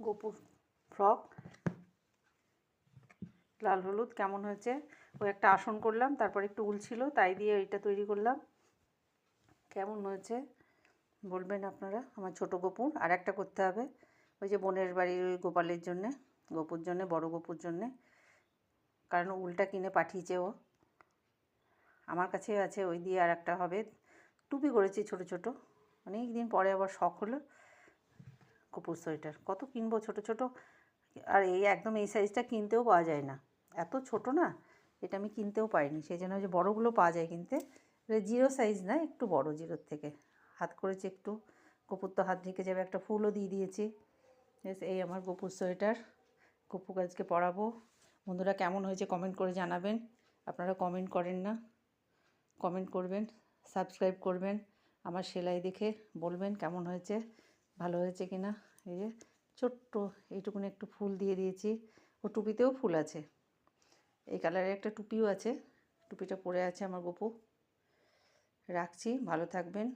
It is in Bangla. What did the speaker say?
গোপুর ফ্রক লাল হলুদ কেমন হয়েছে। ওই একটা আসন করলাম, তারপর একটু উল ছিল তাই দিয়ে এইটা তৈরি করলাম। কেমন হয়েছে বলবেন আপনারা। আমার ছোট গোপুর আর একটা করতে হবে, ওই যে বোনের বাড়ির ওই গোপালের জন্যে, গোপুর জন্যে, বড় গোপুর জন্যে, কারণ উলটা কিনে পাঠিয়েছে ও, আমার কাছে আছে। ওই দিয়ে আর একটা হবে। টুপি করেছি ছোট ছোট, অনেক দিন পরে আবার শখ হলো গোপুর সোয়েটার। কত কিনবো ছোট ছোট, আর এই একদম এই সাইজটা কিনতেও পাওয়া যায় না, এত ছোট না, এটা আমি কিনতেও পাইনি। সেই জন্য যে বড়োগুলো পাওয়া যায় কিনতে, জিরো সাইজ না, একটু বড় জিরোর থেকে। হাত করেছি একটু, গোপুর তো হাত ঢেকে যাবে, একটা ফুলও দিয়ে দিয়েছি। এই আমার গোপুর সোয়েটার, গোপুকে আজকে পরাবো। বন্ধুরা কেমন হয়েছে কমেন্ট করে জানাবেন। আপনারা কমেন্ট করেন না, কমেন্ট করবেন, সাবস্ক্রাইব করবেন, আমার সেলাই দেখে বলবেন কেমন হয়েছে, ভালো হয়েছে কি না। এই যে ছোট্ট এইটুকুনি একটু ফুল দিয়ে দিয়েছি, ও টুপিতেও ফুল আছে, এই কালারের একটা টুপিও আছে, টুপিটা পরে আছে আমার গোপু। রাখছি, ভালো থাকবেন।